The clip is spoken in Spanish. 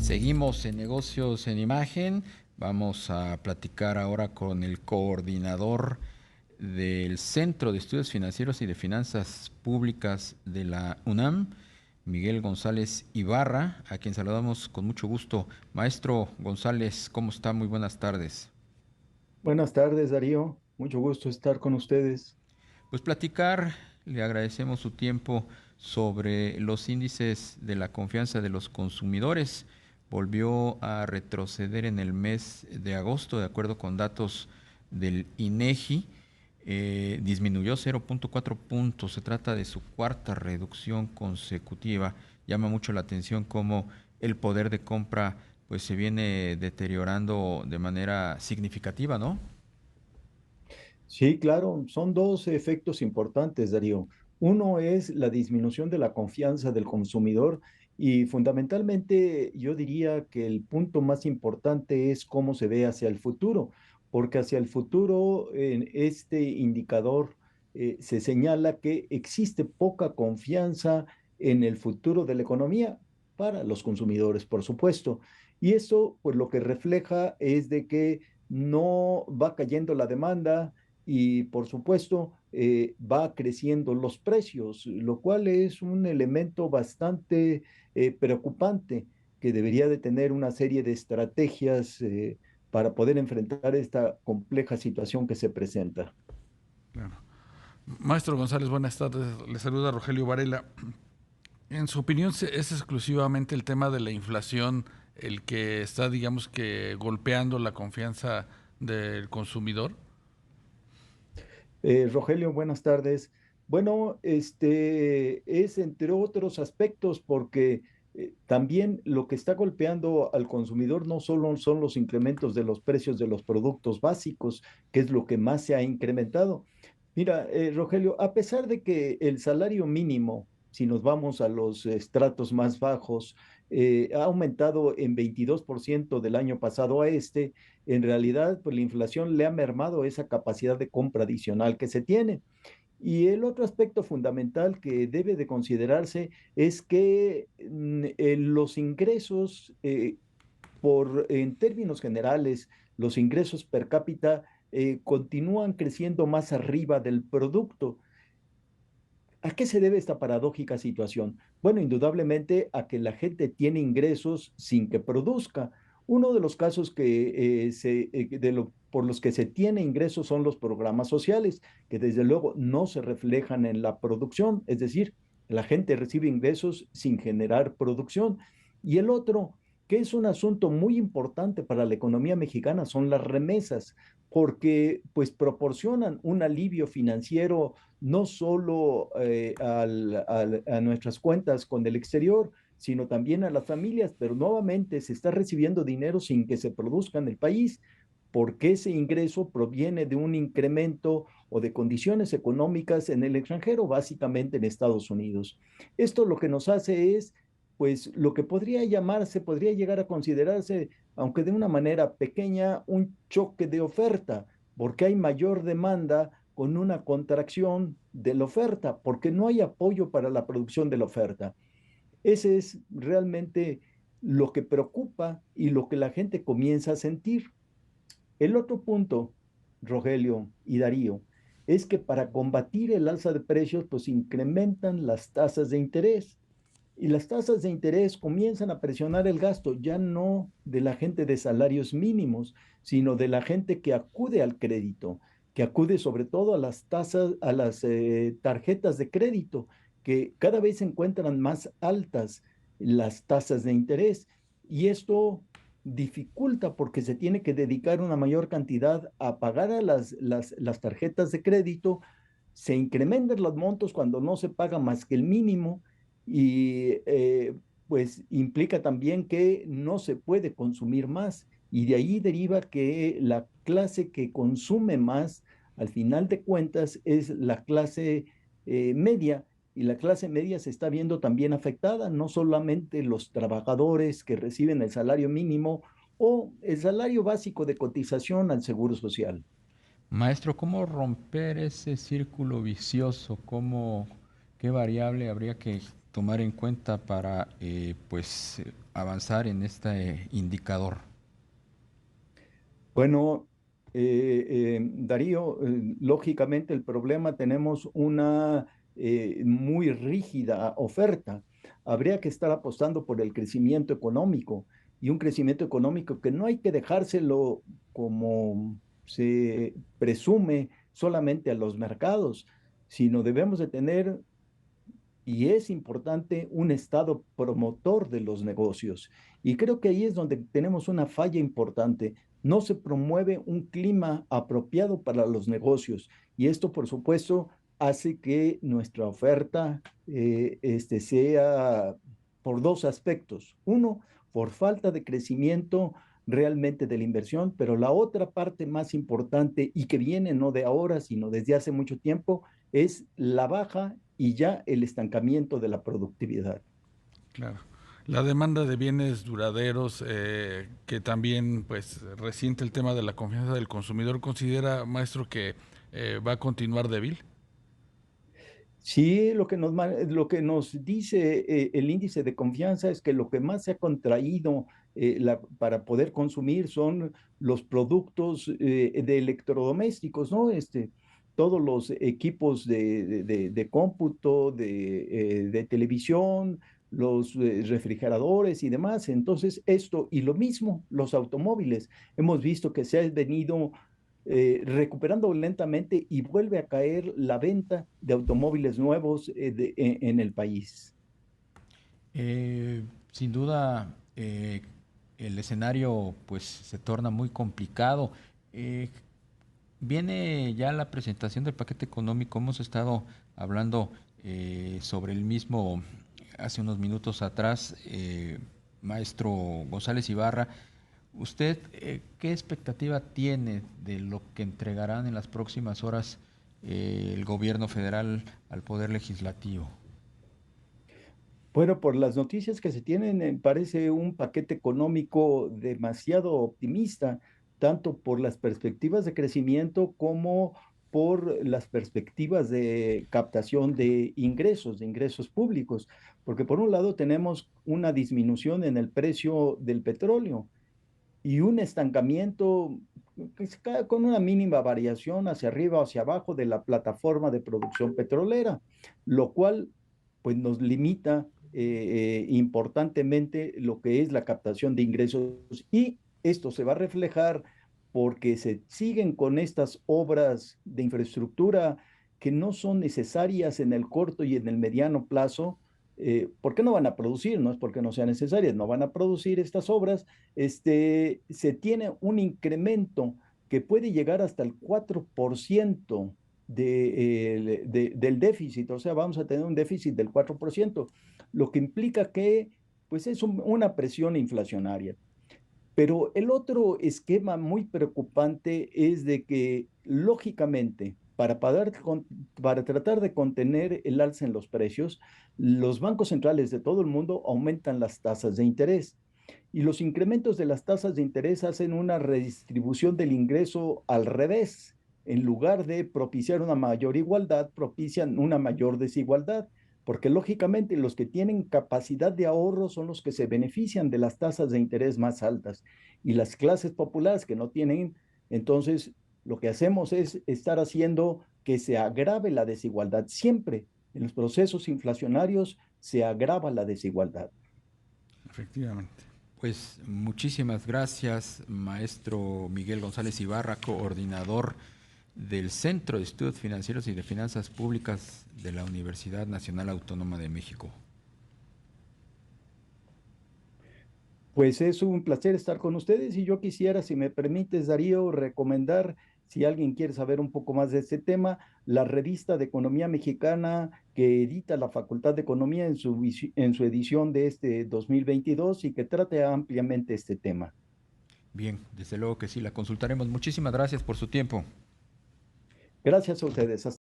Seguimos en Negocios en Imagen. Vamos a platicar ahora con el coordinador del Centro de Estudios Financieros y de Finanzas Públicas de la UNAM, Miguel González Ibarra, a quien saludamos con mucho gusto. Maestro González, ¿cómo está? Muy buenas tardes. Buenas tardes, Darío. Mucho gusto estar con ustedes. Pues platicar, le agradecemos su tiempo sobre los índices de la confianza de los consumidores. Volvió a retroceder en el mes de agosto, de acuerdo con datos del INEGI. Disminuyó 0.4 puntos. Se trata de su cuarta reducción consecutiva. Llama mucho la atención cómo el poder de compra pues se viene deteriorando de manera significativa, ¿no? Sí, claro, son dos efectos importantes, Darío. Uno es la disminución de la confianza del consumidor y fundamentalmente yo diría que el punto más importante es cómo se ve hacia el futuro, porque hacia el futuro en este indicador se señala que existe poca confianza en el futuro de la economía para los consumidores, por supuesto. Y eso, pues lo que refleja es de que no va cayendo la demanda y por supuesto va creciendo los precios, lo cual es un elemento bastante preocupante que debería de tener una serie de estrategias para poder enfrentar esta compleja situación que se presenta. Claro. Maestro González, buenas tardes. Le saluda Rogelio Varela. En su opinión, ¿es exclusivamente el tema de la inflación el que está, digamos que, golpeando la confianza del consumidor? Rogelio, buenas tardes. Bueno, este es entre otros aspectos porque también lo que está golpeando al consumidor no solo son los incrementos de los precios de los productos básicos, que es lo que más se ha incrementado. Mira, Rogelio, a pesar de que el salario mínimo, si nos vamos a los estratos más bajos, ha aumentado en 22% del año pasado a este, en realidad, pues la inflación le ha mermado esa capacidad de compra adicional que se tiene. Y el otro aspecto fundamental que debe de considerarse es que los ingresos, en términos generales, los ingresos per cápita continúan creciendo más arriba del producto. ¿A qué se debe esta paradójica situación? Bueno, indudablemente a que la gente tiene ingresos sin que produzca. Uno de los casos por los que se tiene ingresos son los programas sociales, que desde luego no se reflejan en la producción, es decir, la gente recibe ingresos sin generar producción. Y el otro, que es un asunto muy importante para la economía mexicana, son las remesas, porque pues proporcionan un alivio financiero no solo a nuestras cuentas con el exterior, sino también a las familias, pero nuevamente se está recibiendo dinero sin que se produzca en el país, porque ese ingreso proviene de un incremento o de condiciones económicas en el extranjero, básicamente en Estados Unidos. Esto lo que nos hace es, pues, lo que podría llamarse, podría llegar a considerarse, aunque de una manera pequeña, un choque de oferta, porque hay mayor demanda con una contracción de la oferta, porque no hay apoyo para la producción de la oferta. Ese es realmente lo que preocupa y lo que la gente comienza a sentir. El otro punto, Rogelio y Darío, es que para combatir el alza de precios, pues incrementan las tasas de interés. Y las tasas de interés comienzan a presionar el gasto, ya no de la gente de salarios mínimos, sino de la gente que acude al crédito, que acude sobre todo a las tasas, a las tarjetas de crédito, que cada vez se encuentran más altas las tasas de interés. Y esto dificulta porque se tiene que dedicar una mayor cantidad a pagar a las tarjetas de crédito, se incrementan los montos cuando no se paga más que el mínimo y pues implica también que no se puede consumir más y de ahí deriva que la clase que consume más, al final de cuentas, es la clase media y la clase media se está viendo también afectada, no solamente los trabajadores que reciben el salario mínimo o el salario básico de cotización al Seguro Social. Maestro, ¿cómo romper ese círculo vicioso? ¿Qué variable habría que tomar en cuenta para avanzar en este indicador? Bueno, Darío, lógicamente el problema tenemos una muy rígida oferta. Habría que estar apostando por el crecimiento económico y un crecimiento económico que no hay que dejárselo como se presume solamente a los mercados, sino debemos de tener, y es importante, un Estado promotor de los negocios. Y creo que ahí es donde tenemos una falla importante. No se promueve un clima apropiado para los negocios. Y esto, por supuesto, hace que nuestra oferta sea por dos aspectos. Uno, por falta de crecimiento realmente de la inversión, pero la otra parte más importante y que viene no de ahora, sino desde hace mucho tiempo, es la baja y ya el estancamiento de la productividad. Claro. La demanda de bienes duraderos, que también pues resiente el tema de la confianza del consumidor, ¿considera, maestro, que va a continuar débil? Sí, lo que nos dice el índice de confianza es que lo que más se ha contraído para poder consumir son los productos de electrodomésticos, ¿no? Todos los equipos de cómputo, de televisión, los refrigeradores y demás. Entonces, esto y lo mismo, los automóviles. Hemos visto que se ha venido recuperando lentamente y vuelve a caer la venta de automóviles nuevos en el país. Sin duda, el escenario pues se torna muy complicado. Eh, Viene ya la presentación del paquete económico. Hemos estado hablando sobre el mismo hace unos minutos atrás, maestro González Ibarra. ¿Usted qué expectativa tiene de lo que entregarán en las próximas horas el gobierno federal al Poder Legislativo? Bueno, por las noticias que se tienen, parece un paquete económico demasiado optimista, tanto por las perspectivas de crecimiento como por las perspectivas de captación de ingresos públicos, porque por un lado tenemos una disminución en el precio del petróleo y un estancamiento con una mínima variación hacia arriba o hacia abajo de la plataforma de producción petrolera, lo cual pues nos limita importantemente lo que es la captación de ingresos, y esto se va a reflejar porque se siguen con estas obras de infraestructura que no son necesarias en el corto y en el mediano plazo. ¿Por qué no van a producir? No es porque no sean necesarias, no van a producir estas obras. Se tiene un incremento que puede llegar hasta el 4% del déficit, o sea, vamos a tener un déficit del 4%, lo que implica que pues es una presión inflacionaria. Pero el otro esquema muy preocupante es de que, lógicamente, para tratar de contener el alza en los precios, los bancos centrales de todo el mundo aumentan las tasas de interés. Y los incrementos de las tasas de interés hacen una redistribución del ingreso al revés. En lugar de propiciar una mayor igualdad, propician una mayor desigualdad, porque lógicamente los que tienen capacidad de ahorro son los que se benefician de las tasas de interés más altas, y las clases populares que no tienen. Entonces lo que hacemos es estar haciendo que se agrave la desigualdad. Siempre en los procesos inflacionarios se agrava la desigualdad. Efectivamente. Pues muchísimas gracias, maestro Miguel González Ibarra, coordinador del Centro de Estudios Financieros y de Finanzas Públicas de la Universidad Nacional Autónoma de México. Pues es un placer estar con ustedes, y yo quisiera, si me permites, Darío, recomendar, si alguien quiere saber un poco más de este tema, la revista de Economía Mexicana que edita la Facultad de Economía en su edición de este 2022 y que trate ampliamente este tema. Bien, desde luego que sí, la consultaremos. Muchísimas gracias por su tiempo. Gracias a ustedes.